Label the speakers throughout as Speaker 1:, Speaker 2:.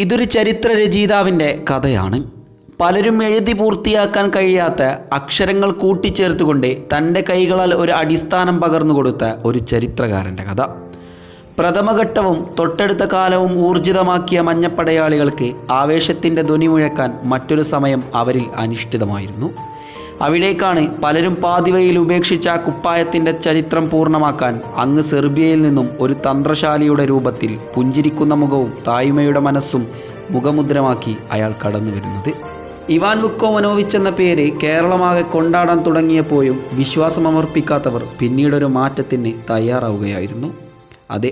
Speaker 1: ഇതൊരു ചരിത്ര രചയിതാവിൻ്റെ കഥയാണ്. പലരും എഴുതി പൂർത്തിയാക്കാൻ കഴിയാത്ത അക്ഷരങ്ങൾ കൂട്ടിച്ചേർത്തുകൊണ്ട് തൻ്റെ കൈകളാൽ ഒരു അടിസ്ഥാനം പകർന്നു കൊടുത്ത ഒരു ചരിത്രകാരൻ്റെ കഥ. പ്രഥമഘട്ടവും തൊട്ടടുത്ത കാലവും ഊർജിതമാക്കിയ മഞ്ഞപ്പടയാളികൾക്ക് ആവേശത്തിൻ്റെ ധ്വനി മുഴക്കാൻ മറ്റൊരു സമയം അവരിൽ അനിഷ്ഠിതമായിരുന്നു. അവിടേക്കാണ് പലരും പാതിവഴിയിൽ ഉപേക്ഷിച്ച ആ കുപ്പായത്തിൻ്റെ ചരിത്രം പൂർണ്ണമാക്കാൻ അങ്ങ് സെർബിയയിൽ നിന്നും ഒരു തന്ത്രശാലിയുടെ രൂപത്തിൽ പുഞ്ചിരിക്കുന്ന മുഖവും തായ്മയുടെ മനസ്സും മുഖമുദ്രമാക്കി അയാൾ കടന്നു വരുന്നത്. ഇവാൻ വുക്കോമനോവിച്ച് എന്ന പേര് കേരളമാകെ കൊണ്ടാടാൻ തുടങ്ങിയപ്പോഴും വിശ്വാസമർപ്പിക്കാത്തവർ പിന്നീടൊരു മാറ്റത്തിന് തയ്യാറാവുകയായിരുന്നു. അതെ,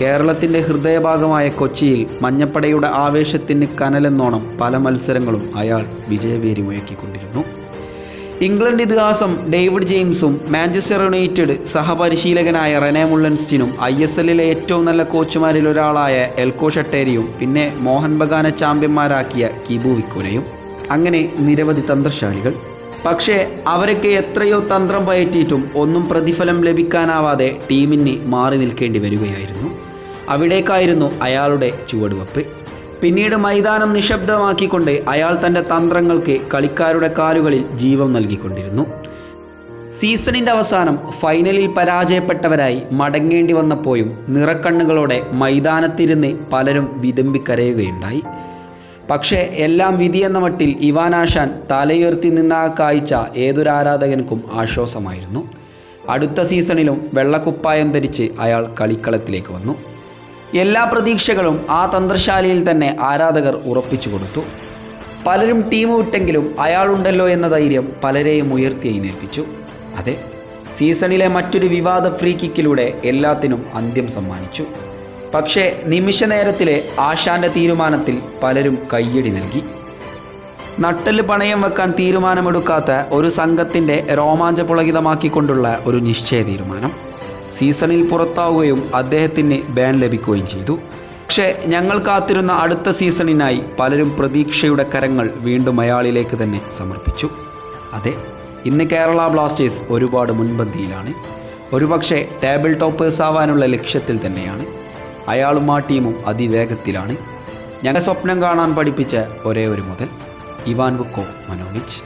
Speaker 1: കേരളത്തിൻ്റെ ഹൃദയഭാഗമായ കൊച്ചിയിൽ മഞ്ഞപ്പടയുടെ ആവേശത്തിന് കനലെന്നോണം പല മത്സരങ്ങളും അയാൾ വിജയഭേരി മുഴക്കിക്കൊണ്ടിരുന്നു. ഇംഗ്ലണ്ട് ഇതിഹാസം ഡേവിഡ് ജെയിംസും മാഞ്ചസ്റ്റർ യുണൈറ്റഡ് സഹപരിശീലകനായ റെനെ മുള്ളൻസ്റ്റിനും ISLലെ ഏറ്റവും നല്ല കോച്ചുമാരിൽ ഒരാളായ എൽക്കോ ഷട്ടേരിയും പിന്നെ മോഹൻ ബഗാനെ ചാമ്പ്യന്മാരാക്കിയ കിബു വിക്കുനയും, അങ്ങനെ നിരവധി തന്ത്രശാലികൾ. പക്ഷേ അവരൊക്കെ എത്രയോ തന്ത്രം പയറ്റിയിട്ടും ഒന്നും പ്രതിഫലം ലഭിക്കാനാവാതെ ടീമിന് മാറി നിൽക്കേണ്ടി വരികയായിരുന്നു. അവിടേക്കായിരുന്നു അയാളുടെ ചുവടുവെപ്പ്. പിന്നീട് മൈതാനം നിശബ്ദമാക്കിക്കൊണ്ട് അയാൾ തൻ്റെ തന്ത്രങ്ങൾക്ക് കളിക്കാരുടെ കാലുകളിൽ ജീവൻ നൽകിക്കൊണ്ടിരുന്നു. സീസണിൻ്റെ അവസാനം ഫൈനലിൽ പരാജയപ്പെട്ടവരായി മടങ്ങേണ്ടി വന്നപ്പോഴും നിറക്കണ്ണുകളോടെ മൈതാനത്തിരുന്ന് പലരും വിതുമ്പിക്കരയുകയുണ്ടായി. പക്ഷേ എല്ലാം വിധിയെന്ന മട്ടിൽ ഇവാൻ ആശാൻ തലയുയർത്തി നിന്ന ആ കാഴ്ച ഏതൊരു ആരാധകനും ആശ്വാസമായിരുന്നു. അടുത്ത സീസണിലും വെള്ളക്കുപ്പായം ധരിച്ച് അയാൾ കളിക്കളത്തിലേക്ക് വന്നു. എല്ലാ പ്രതീക്ഷകളും ആ തന്ത്രശാലയിൽ തന്നെ ആരാധകർ ഉറപ്പിച്ചു കൊടുത്തു. പലരും ടീം വിട്ടെങ്കിലും അയാളുണ്ടല്ലോ എന്ന ധൈര്യം പലരെയും ഉയർത്തി എഴുന്നേൽപ്പിച്ചു. അതെ, സീസണിലെ മറ്റൊരു വിവാദ ഫ്രീ കിക്കിലൂടെ എല്ലാത്തിനും അന്ത്യം സമ്മാനിച്ചു. പക്ഷേ നിമിഷ നേരത്തിലെ ആശാന്റെ തീരുമാനത്തിൽ പലരും കയ്യടി നൽകി. നട്ടല് പണയം വെക്കാൻ തീരുമാനമെടുക്കാത്ത ഒരു സംഘത്തിൻ്റെ രോമാഞ്ചപുളകിതമാക്കിക്കൊണ്ടുള്ള ഒരു നിശ്ചയ തീരുമാനം. സീസണിൽ പുറത്താവുകയും അദ്ദേഹത്തിന് ബാൻ ലഭിക്കുകയും ചെയ്തു. പക്ഷേ ഞങ്ങൾ കാത്തിരുന്ന അടുത്ത സീസണിനായി പലരും പ്രതീക്ഷയുടെ കരങ്ങൾ വീണ്ടും അയാളിലേക്ക് തന്നെ സമർപ്പിച്ചു. അതെ, ഇന്ന് കേരള ബ്ലാസ്റ്റേഴ്സ് ഒരുപാട് മുൻപന്തിയിലാണ്. ഒരുപക്ഷെ ടേബിൾ ടോപ്പേഴ്സ് ആവാനുള്ള ലക്ഷ്യത്തിൽ തന്നെയാണ്. അയാളും ആ ടീമും അതിവേഗത്തിലാണ്. ഞങ്ങൾ സ്വപ്നം കാണാൻ പഠിപ്പിച്ച ഒരേ ഒരു മുതൽ ഇവാൻ വുക്കോമനോവിച്ച്.